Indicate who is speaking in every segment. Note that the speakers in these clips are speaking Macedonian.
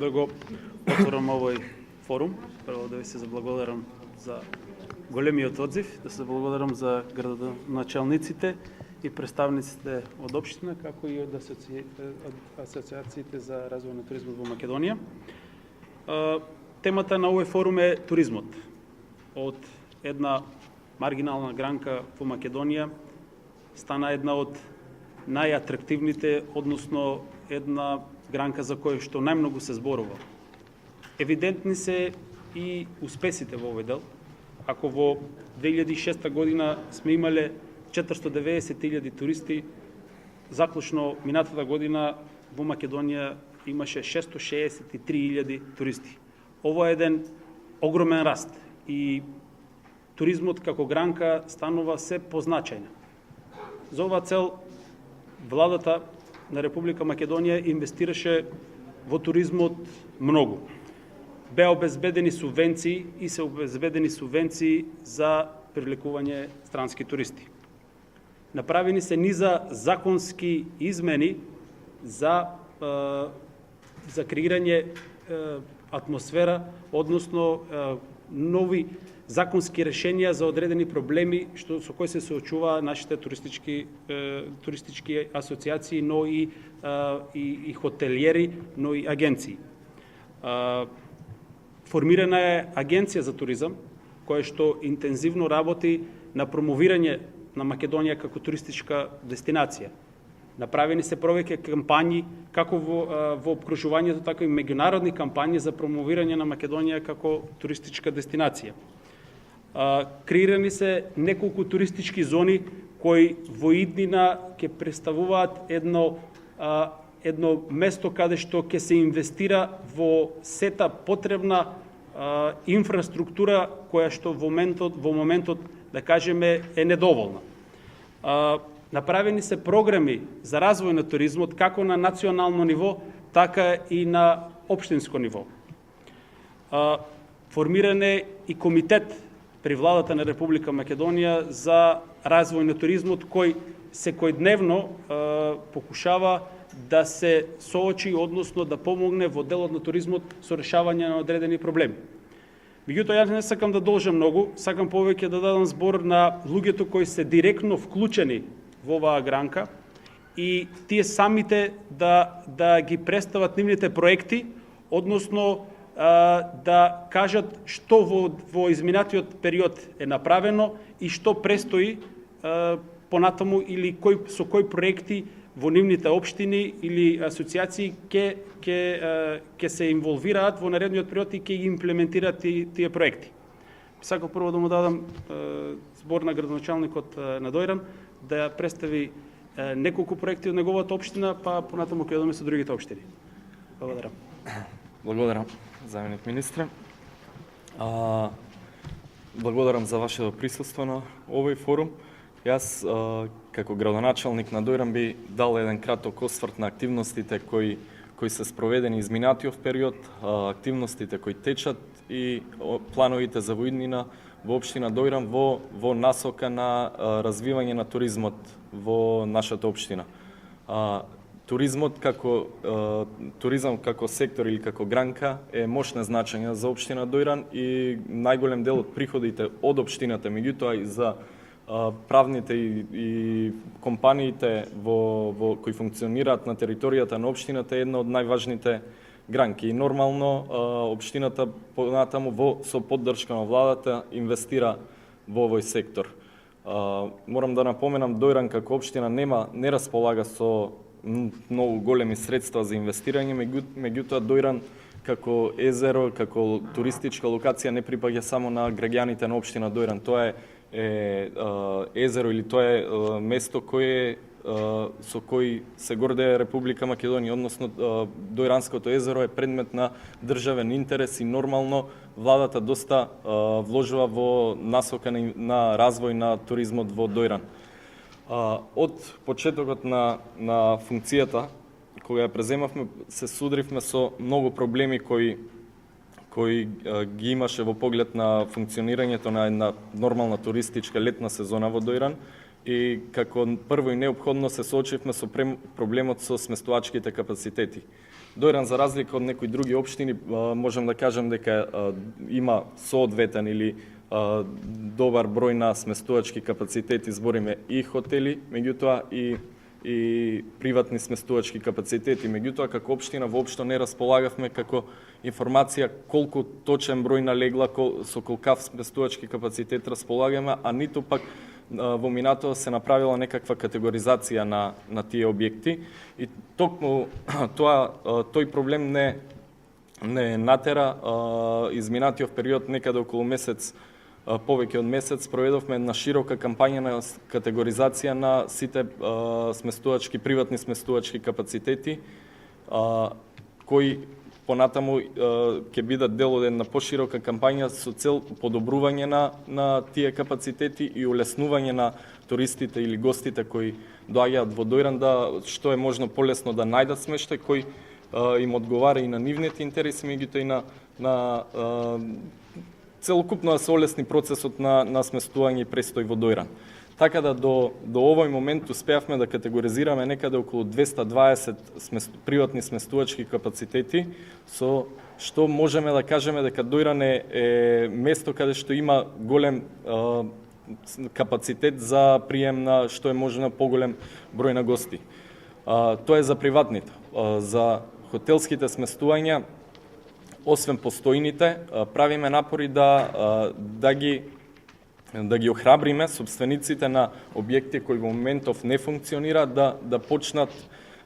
Speaker 1: да го отворам овој форум. Прво да ви се заблагодарам за големиот одзив, да се благодарам за градоначалниците и представниците од општина, како и од асоциациите за развој на туризмот во Македонија. Темата на овој форум е туризмот. Од една маргинална гранка во Македонија стана една од најатрактивните, односно една гранка за која што најмногу се зборува. Евидентни се и успесите во овој дел. Ако во 2006 година сме имале 490.000 туристи, заклучно минатата година во Македонија имаше 663.000 туристи. Ова е еден огромен раст и туризмот како гранка станува се позначајна. За оваа цел владата на Република Македонија инвестираше во туризмот многу. Беа обезбедени субвенции и се обезбедени субвенции за привлекување странски туристи. Направени се низа законски измени за креирање атмосфера, односно нови законски решенија за одредени проблеми со кои се соочуваат нашите туристички асоциации, но и хотелиери, но и агенции. Формирана е агенција за туризам, која што интензивно работи на промовирање на Македонија како туристичка дестинација. Направени се повеќе кампањи како во обкружувањето, така и меѓународни кампањи за промовирање на Македонија како туристичка дестинација. Креирани се неколку туристички зони кои во иднина ќе представуваат едно место каде што ќе се инвестира во сета потребна инфраструктура која што во моментот да кажеме е недоволна. Направени се програми за развој на туризмот како на национално ниво, така и на општинско ниво. Формиран е и комитет при владата на Република Македонија за развој на туризмот, кој секојдневно покушава да се соочи, односно да помогне во делот на туризмот со решавање на одредени проблеми. Меѓутоа, јас не сакам да должам многу, сакам повеќе да дадам збор на луѓето кои се директно вклучени во оваа гранка и тие самите да ги представат нивните проекти, односно да кажат што во изминатиот период е направено и што престои понатаму или со кои проекти во нивните општини или асоциации ќе се инволвираат во наредниот период и ќе ги имплементираат тие проекти. Сакам прво да му дадам збор на градоначалникот на Дојран да представи неколку проекти од неговата општина, па понатаму ќе одиме со другите општини. Благодарам.
Speaker 2: Благодарам, заменик министре. Благодарам за вашето присуство на овој форум. Јас, како градоначалник на Дојран, би дал еден краток осврт на активностите кои се спроведени изминатиот период, активностите кои течат и плановите за воиднина во општина Дојран во насока на развивање на туризмот во нашата општина. Туризмот туризам како сектор или како гранка е мощно значење за општина Дојран и најголем дел од приходите од општината, меѓутоа и за правните и компаниите кои функционираат на територијата на општината е една од најважните гранки. И нормално општината понатаму со поддршка на владата инвестира во овој сектор. Морам да напоменам, Дојран како општина не располага со многу големи средства за инвестирање, меѓутоа Дојран како езеро, како туристичка локација не припаѓа само на граѓаните на општина Дојран. Тоа е езеро или тоа е место со кој се гордее Република Македонија, односно Дојранското езеро е предмет на државен интерес и нормално владата доста вложува во насока на развој на туризмот во Дојран. Од почетокот на функцијата, кога ја преземавме, се судривме со многу проблеми кои ги имаше во поглед на функционирањето на една нормална туристичка летна сезона во Дојран и како прво и неопходно се соочивме со проблемот со сместувачките капацитети. Дојран, за разлика од некои други општини, можем да кажем дека има соодветен или добар број на сместувачки капацитети, збориме и хотели, меѓутоа и приватни сместувачки капацитети. Меѓутоа, како општина воопшто не располагавме како информација колку точен број на легла, со колкав сместувачки капацитет располагаме, а ниту пак во минатото се направила некаква категоризација на тие објекти. И токму тој проблем не натера изминатиот период, некаде околу месец, повеќе од месец, проведовме една широка кампања на категоризација на сите приватни сместувачки капацитети, кои понатаму ќе бидат дел од една поширока кампања со цел подобрување на тие капацитети и улеснување на туристите или гостите кои доаѓаат во Дојран, да што е можно полесно да најдат смештај кој им одговара и на нивните интереси, меѓутоа и на целокупно да се олесни процесот на сместување и престој во Дојран. Така да до овој момент успеавме да категоризираме некаде околу 220 приватни сместувачки капацитети, со што можеме да кажеме дека Дојран е место каде што има голем капацитет за прием на што е можно поголем број на гости. Тоа е за приватните. За хотелските сместувања, освен постојните, правиме напори да ги охрабриме собствениците на објекти кои во моментов не функционираат, да почнат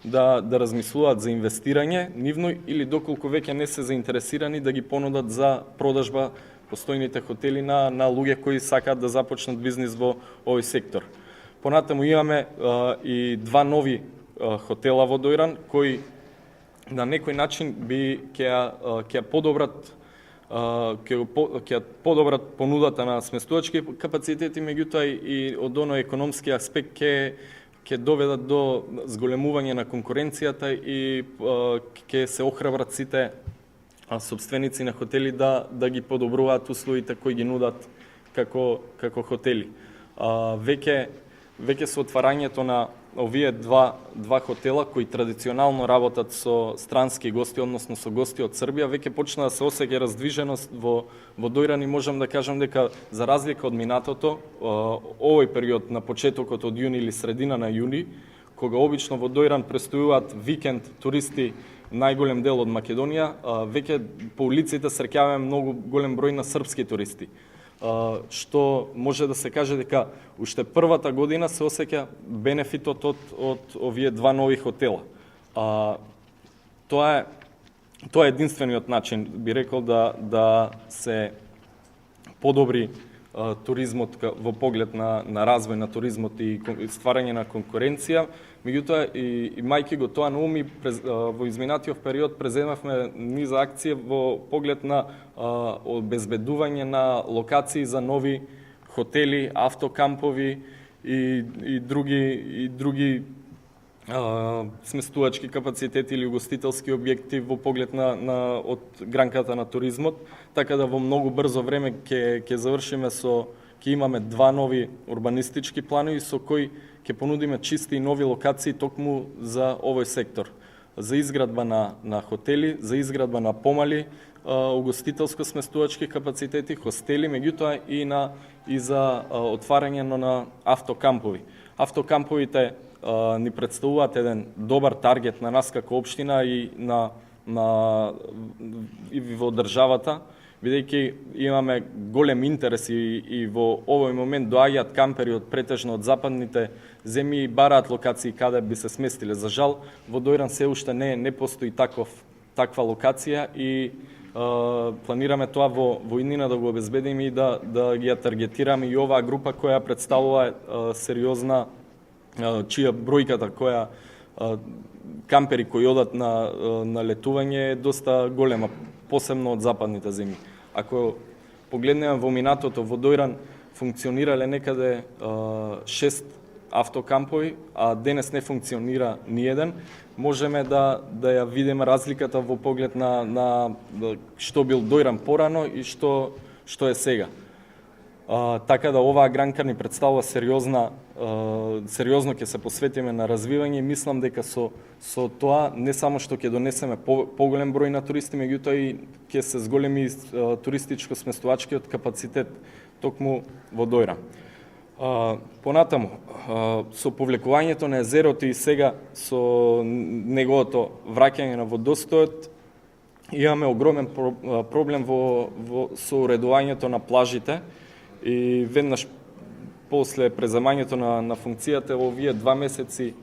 Speaker 2: да размислуваат за инвестирање нивно, или доколку веќе не се заинтересирани, да ги понудат за продажба постојните хотели на луѓе кои сакаат да започнат бизнис во овој сектор. Понатаму имаме и два нови хотела во Дојран, кои на некој начин ќе подобрат понудата на сместувачки капацитети, меѓутоа и од оној економски аспект ќе доведат до зголемување на конкуренцијата и ќе се охрабрат сите собственици на хотели да ги подобруваат условите кои ги нудат како хотели. Веќе со отварањето на овие два хотела кои традиционално работат со странски гости, односно со гости од Србија, веќе почна да се осеќа раздвиженост во Дојран и можам да кажам дека за разлика од минатото, овој период на почетокот од јуни или средина на јуни, кога обично во Дојран престојуваат викенд туристи најголем дел од Македонија, веќе по улиците среќаваме многу голем број на српски туристи. Што може да се каже дека уште првата година се осеќа бенефитот од овие два нови хотела. Тоа е единствениот начин, би рекол, да се подобри туризмот во поглед на развој на туризмот и стварање на конкуренција. Меѓутоа, и мајки го тоа на ум, во изминатиот период преземавме низа акција во поглед на обезбедување на локации за нови хотели, автокампови и други сместувачки капацитети или угостителски објекти во поглед од гранката на туризмот, така да во многу брзо време ќе завршиме ќе имаме два нови урбанистички планови со кои ќе понудиме чисти и нови локации токму за овој сектор. За изградба на хотели, за изградба на помали угостителско сместувачки капацитети, хостели, меѓутоа и за отварање на автокампови. Автокамповите ни представуваат еден добар таргет на нас како општина и во државата, бидејќи имаме голем интерес и во овој момент доаѓаат кампери претежно од западните земји и бараат локации каде би се сместиле. За жал, во Дојран се уште не постои таква локација и планираме тоа во иднина да го обезбедиме и да ги таргетираме и оваа група која представува сериозна, чија бројката кампери кои одат на летување е доста голема, посебно од западните земји. Ако погледнеме во минатото, во Дојран функционирале некаде 6 автокампови, а денес не функционира ниеден, можеме да ја видиме разликата во поглед на што бил Дојран порано и што е сега. така да оваа гранка ни представува сериозно ќе се посветиме на развивање и мислам дека со тоа не само што ќе донесеме поголем број на туристи, меѓутоа и ќе се зголеми туристичко сместувачкиот капацитет токму во Дојран. Понатаму, со повлекувањето на езерото и сега со неговото враќање на водостојот, имаме огромен проблем со уредувањето на плажите и веднаш после преземањето на функцијата во овие 2 месеци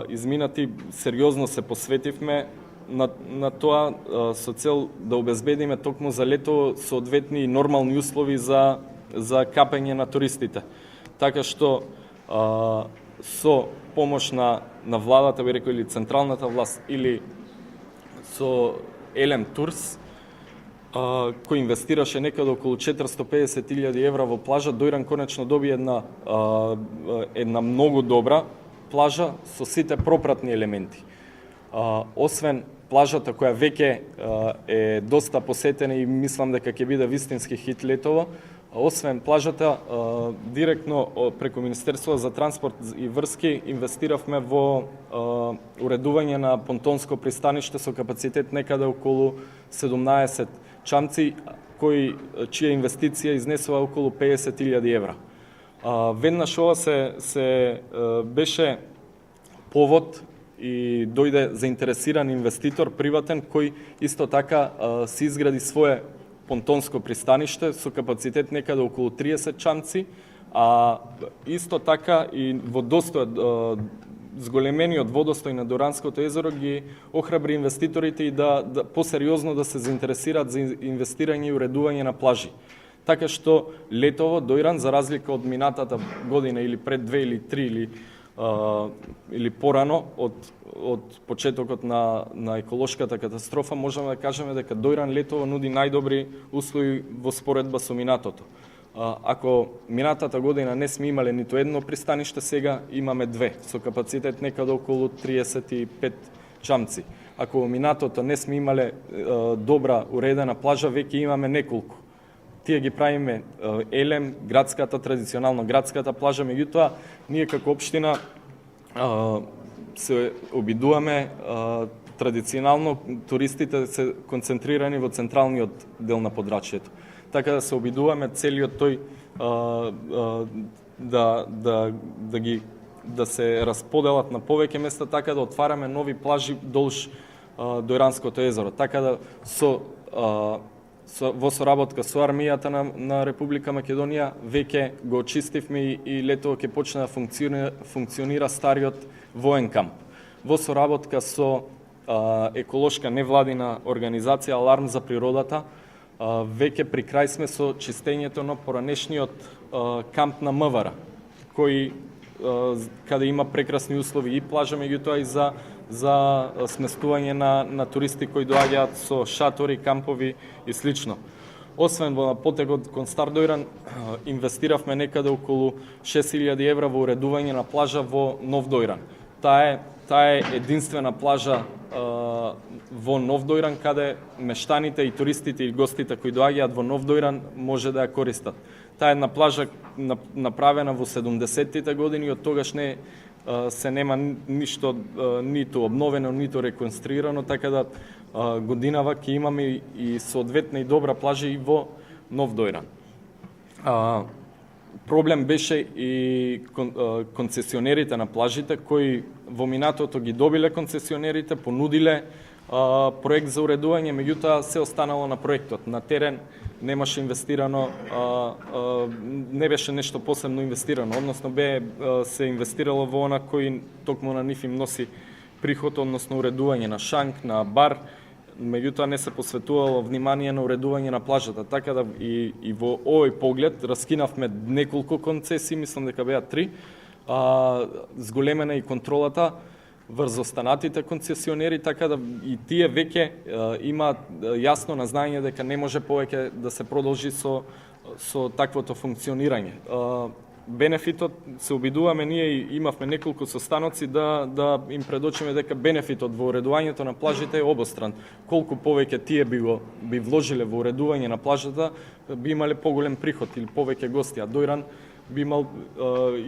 Speaker 2: изминати, сериозно се посветивме на тоа со цел да обезбедиме токму за лето соодветни нормални услови за капење на туристите. Така што со помош на владата, би рекол, или централната власт, или со Елем Турс, кој инвестираше некаде околу 450.000 евра во плажа, Дојран конечно доби една многу добра плажа со сите пропратни елементи. Освен плажата која веќе е доста посетена и мислам дека ќе биде вистински хит летово, освен плажата, директно преку Министерство за транспорт и врски инвестиравме во уредување на понтонско пристаниште со капацитет некаде околу 17 чамци, чија инвестиција изнесува околу 50.000 евра. Веднаш ова се беше повод и дојде заинтересиран инвеститор приватен кој исто така се изгради свое понтонско пристаниште со капацитет некаде околу 30 чамци, а исто така и водостојот, зголемениот водостој на Доранското езеро ги охрабри инвеститорите и да посериозно да се заинтересираат за инвестирање и уредување на плажи. Така што летово Дојран, за разлика од минатата година или пред 2 или 3 или порано од почетокот на еколошката катастрофа, можеме да кажеме дека Дојран летово нуди најдобри услови во споредба со минатото. Ако минатата година не сме имале ниту едно пристаниште, сега имаме 2 со капацитет некаде околу 35 чамци. Ако во минатото не сме имале добра уредена плажа, веќе имаме неколку. Тие ги правиме Елем, традиционално градската плажа, меѓутоа ние како општина се обидуваме традиционално туристите се концентрирани во централниот дел на подрачјето. Така да се обидуваме целиот тој да се расподелат на повеќе места, така да отвараме нови плажи долж Дојранското езеро. Така да во соработка со армијата на Република Македонија веќе го очистивме и летово ќе почне да функционира стариот воен камп. Во соработка со еколошка невладина организација Аларм за природата, веќе при крај сме со чистењето на поранешниот камп на МВР, кој каде има прекрасни услови и плажа, меѓутоа и за сместување на туристи кои доаѓаат со шатори, кампови и слично. Освен во потегот кон Стар Дојран, инвестиравме некаде околу 6.000 евра во уредување на плажа во Нов Дојран. Таа е единствена плажа во Нов Дојран, каде мештаните и туристите и гостите кои доаѓаат во Нов Дојран може да ја користат. Таа е една плажа направена во 70-тите години и од тогаш се нема ништо ниту обновено, ниту реконструирано, така да годинава ќе имаме и соодветна и добра плажа и во Нов Дојран. Проблем беше и концесионерите на плажите, кои во минатото ги добиле концесионерите, понудиле проект за уредување, меѓутоа се останало на проектот. На терен немаше инвестирано, не беше нешто посебно инвестирано, односно се инвестирало во она кој токму на нив им носи приход, односно уредување на шанк, на бар, меѓутоа не се посветувало внимание на уредување на плажата. Така да и во овој поглед раскинавме неколку концесии, мислам дека беа 3, зголемена и контролата врз останатите концесионери, така да и тие веќе имаат јасно назнање дека не може повеќе да се продолжи со таквото функционирање. бенефитот се обидуваме, ние имавме неколку состаноци да им предочиме дека бенефитот во уредувањето на плажите е обостран. Колку повеќе тие би вложиле во уредување на плажата, би имале поголем приход или повеќе гости, а Дојран би имал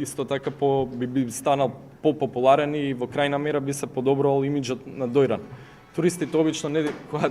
Speaker 2: исто така би станал популарен и во крајна мера би се подобрувал имиџот на Дојран. Туристите обично кога